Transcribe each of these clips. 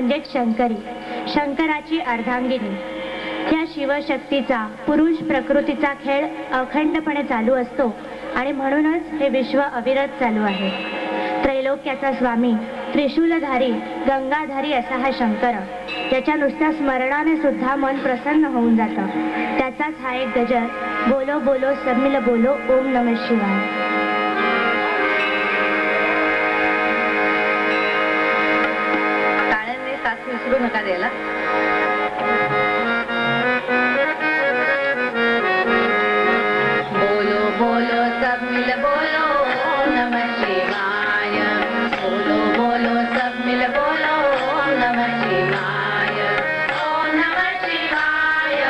म्हणजेच शंकरी, शंकराची अर्धांगिनी. या शिवशक्तीचा पुरुष प्रकृतीचा खेळ अखंडपणे चालू असतो आणि म्हणूनच हे विश्व अविरत चालू आहे. त्रैलोक्याचा स्वामी, त्रिशूलधारी, गंगाधारी असा हा शंकर, त्याच्या नुसत्या स्मरणाने सुद्धा मन प्रसन्न होऊन जातं. त्याचाच हा एक गजर, बोलो बोलो सब मिल बोलो ओम नमः शिवाय. टाळ्यांनी साथ विसरू नका द्यायला. बोलो बोलो सब मिल बोलो ओम नमः शिवाय. बोलो बोलो सब मिल बोलो ओम नमः शिवाय. ओम नमः शिवाय.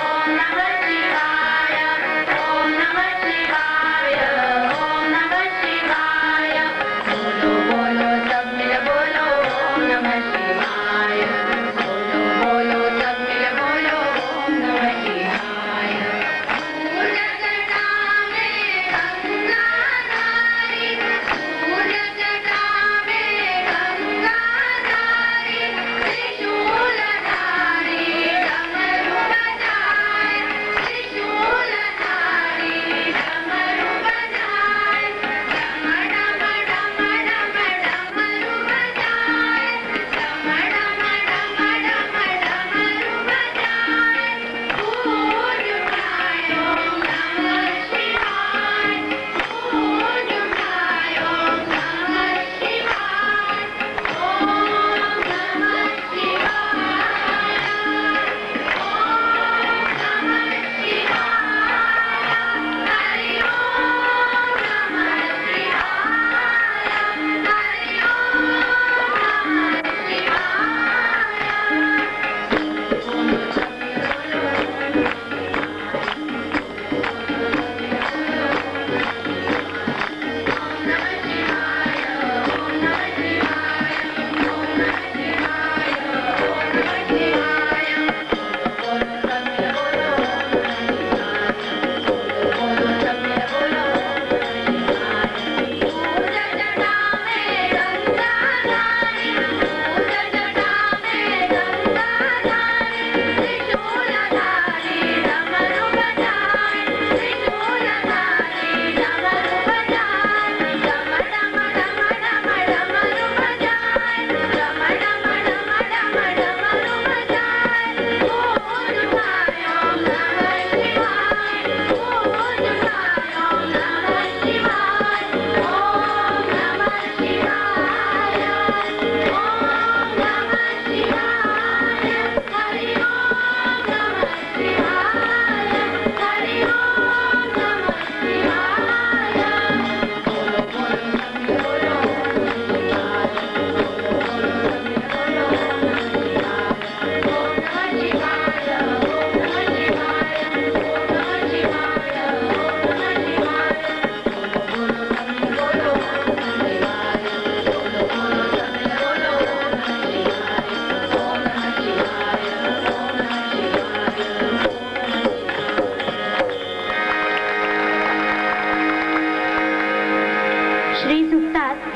ओम नमः शिवाय. ओम नमः शिवाय. ओम नमः शिवाय. बोलो बोलो सब मिल बोलो ओम नमः शिवाय. बोलो बोलो सब मिल बोलो ओम नमः शिवाय.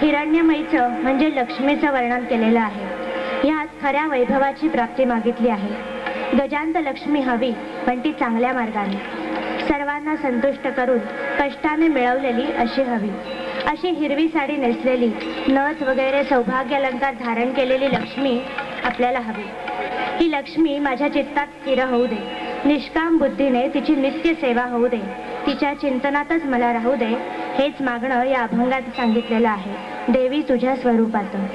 हिरण्यमयीचं म्हणजे लक्ष्मीचं वर्णन केलेलं आहे. यात खऱ्या वैभवाची प्राप्ती मागितली आहे. गजांत लक्ष्मी हवी, पण ती चांगल्या मार्गाने, सर्वांना संतुष्ट करून कष्टाने मिळवलेली अशी हवी. अशी हिरवी साडी नेसलेली, नथ वगैरे सौभाग्य अलंकार धारण केलेली लक्ष्मी आपल्याला हवी. ही लक्ष्मी माझ्या चित्तात स्थिर होऊ दे. निष्काम बुद्धीने तिची नित्य सेवा होऊ दे. तिच्या चिंतनातच मला राहू दे. हेच मागणं या अभंगात सांगितलेलं आहे. देवी तुझ्या स्वरूपात. मन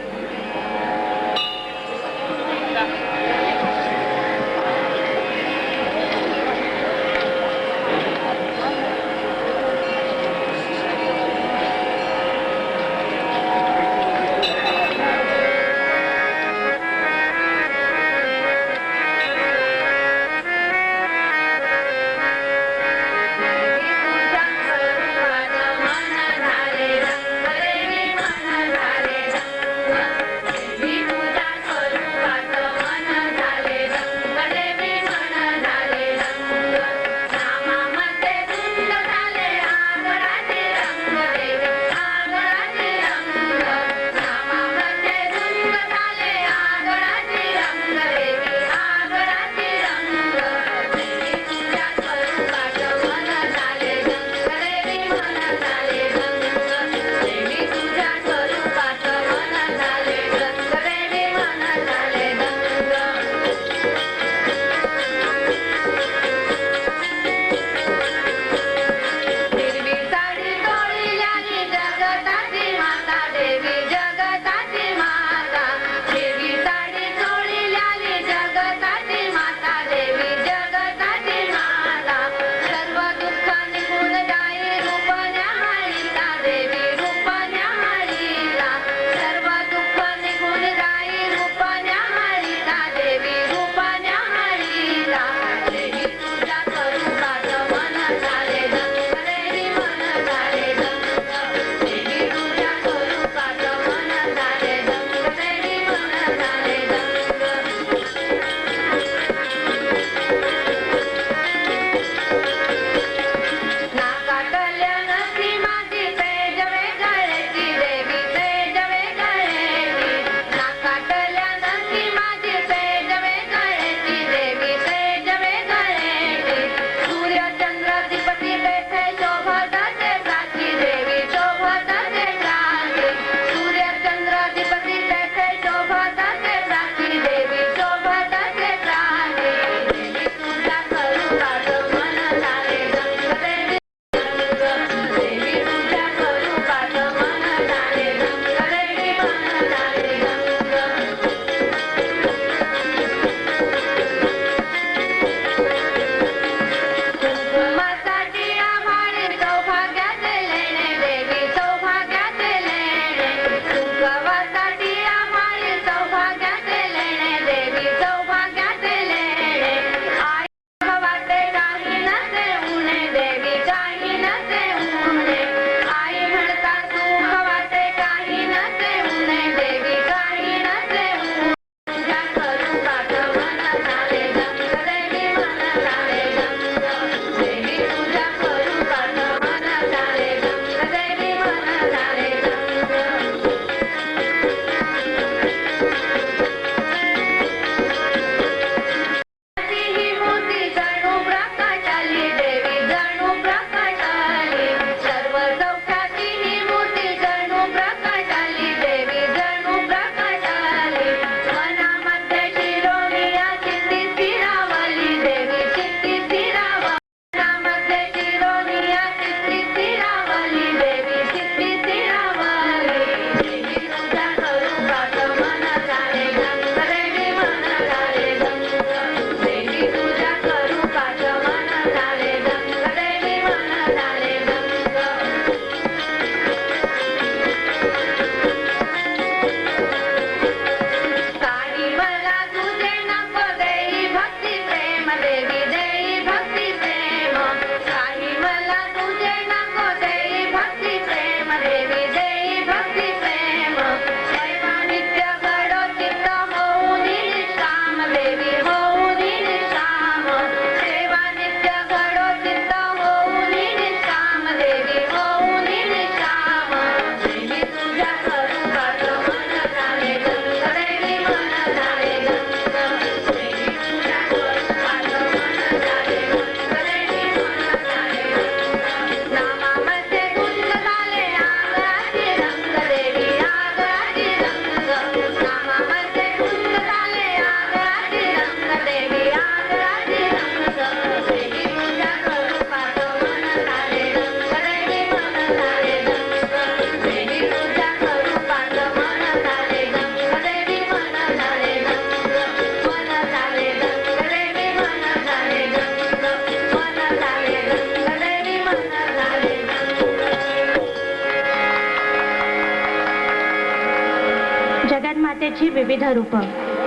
विविध रूप,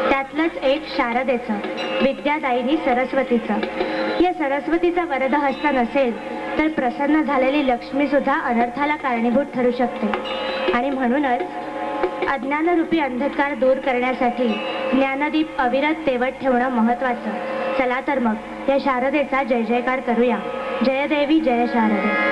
त्यातलंच एक शारदेचं, विद्यादायिनी सरस्वतीचं. या सरस्वतीचा वरदहस्त नसेल तर प्रसन्न झालेली लक्ष्मी सुद्धा अनर्थाला कारणीभूत ठरू शकते. आणि म्हणूनच अज्ञानरूपी अंधकार दूर करण्यासाठी ज्ञानदीप अविरत तेवत ठेवणं महत्वाचं. चला तर मग या शारदेचा जय जयकार करूया. जय देवी जय शारदे.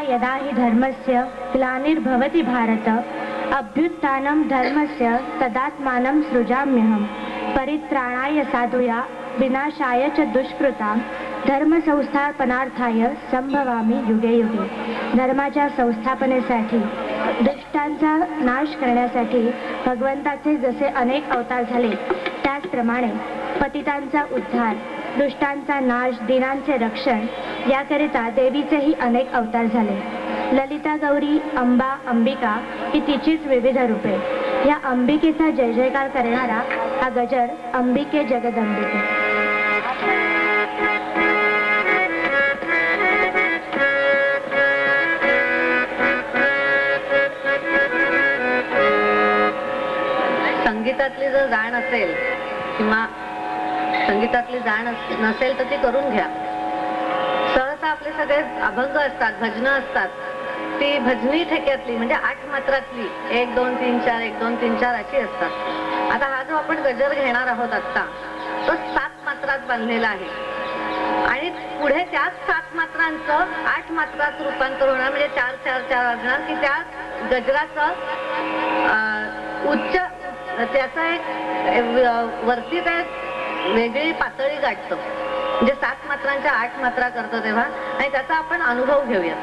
यदा हि धर्मस्य ग्लानिर्भवति भारत अभ्युत्थानं धर्मस्य तदात्मानं सृजाम्यहं परित्राणाय साधूया विनाशाय च दुष्कृतां धर्मसंस्थापनार्थाय संभवामि युगे युगे. धर्माच्या संस्थापनेसाठी, दुष्टांचा नाश करण्यासाठी भगवंताचे जसे अनेक अवतार झाले, त्याचप्रमाणे पतितांचा उद्धार, दुष्टांचा नाश, दीनांचे रक्षण याकरिता देवीचेही अनेक अवतार झाले. ललिता, गौरी, अंबा, अंबिका ही तिचीच विविध रूपे. या अंबिकेचा जय जयकार करणारा हा गजर अंबिके जगदंबिके. संगीतातली जर जाण असेल किंवा संगीतातली जाण नसेल तर ती करून घ्या. सहसा आपले सगळे अभंग असतात, भजनं असतात, ती भजनी ठेक्यातली म्हणजे 8 मात्रातली 1 2 3 4 1 2 3 4 अशी असतात. आता हा जो आपण गजर घेणार आहोत आता, तो 7 मात्रात बांधलेला आहे आणि पुढे त्याच 7 मात्रांचं 8 मात्रात रूपांतर होणार, म्हणजे 4 4 4 वाजणार की त्या गजराचं उच्च त्याचा एक वरती ते वेगळी पातळी गाठतं. म्हणजे 7 मात्रांच्या 8 मात्रा करतो तेव्हा, आणि त्याचा आपण अनुभव घेऊया.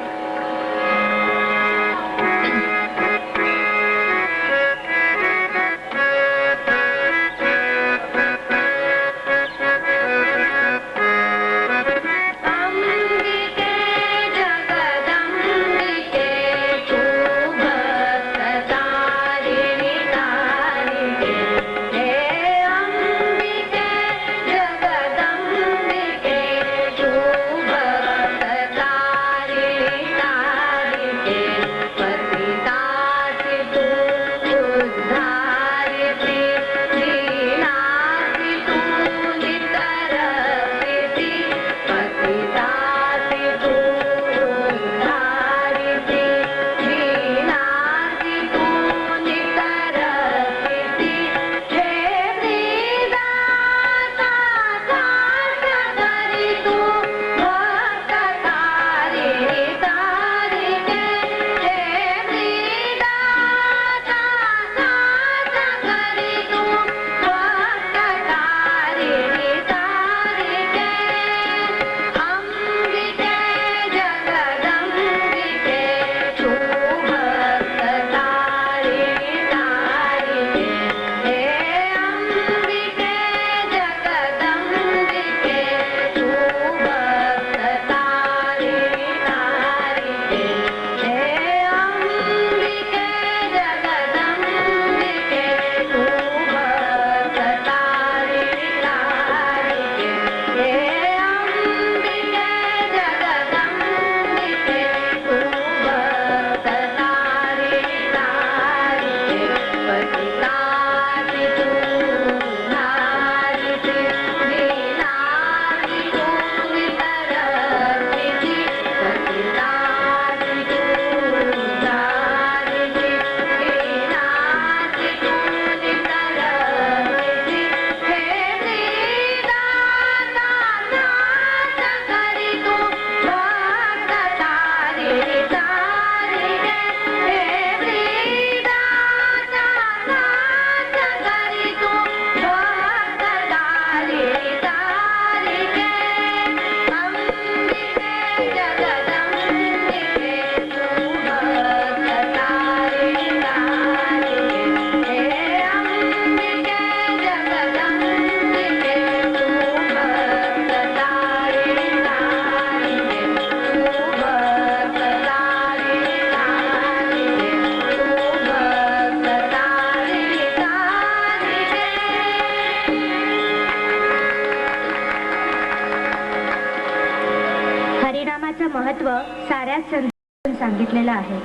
महत्त्व साऱ्याच संतांनी सांगितलेलं आहे.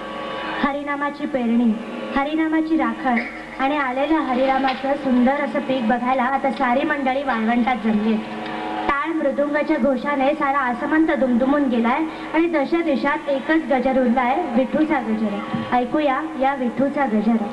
हरिनामाची पेरणी, हरिनामाची राखण आणि आलेल्या हरिनामाचं सुंदर असं पीक बघायला आता सारी मंडळी वाळवंटात जमली. टाळ मृदुंगाच्या घोषाने सारा आसमंत दुमदुमून गेलाय आणि दश दिशात एकच गजर उरलाय, विठूचा गजर. ऐकूया या विठूचा गजर.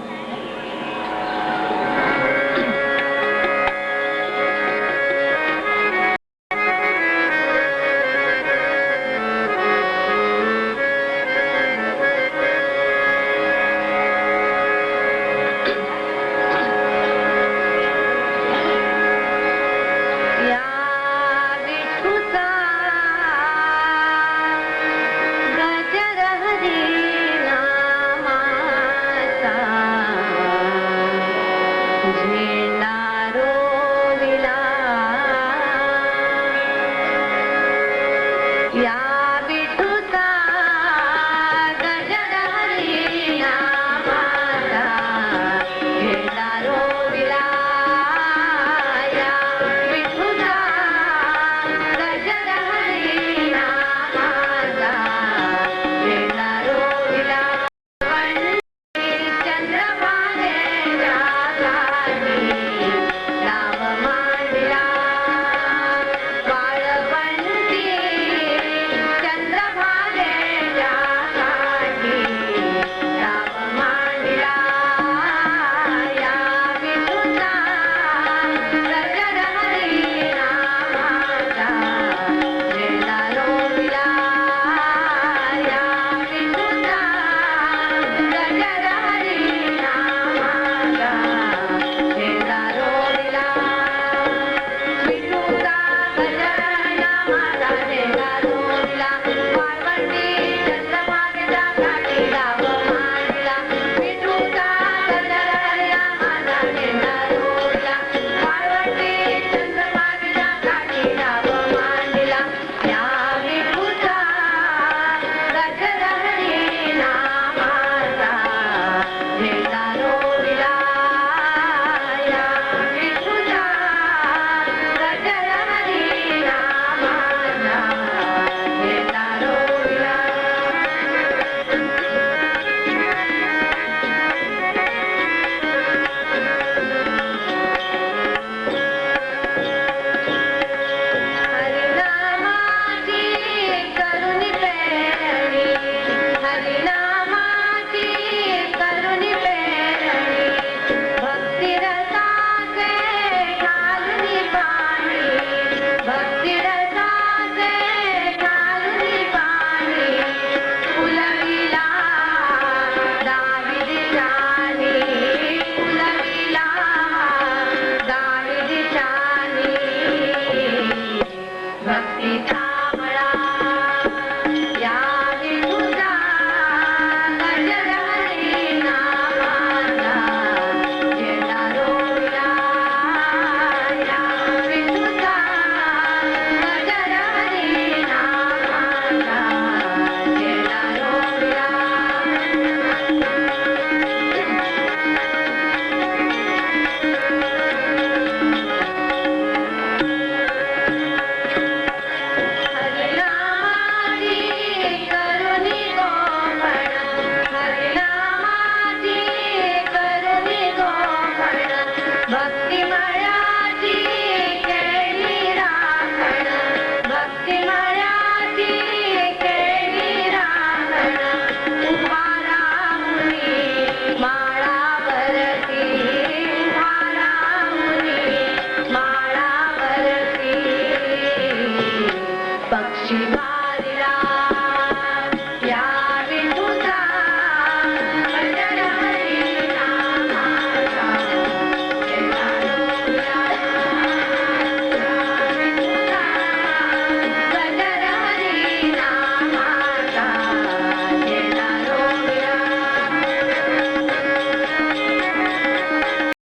भक्ति का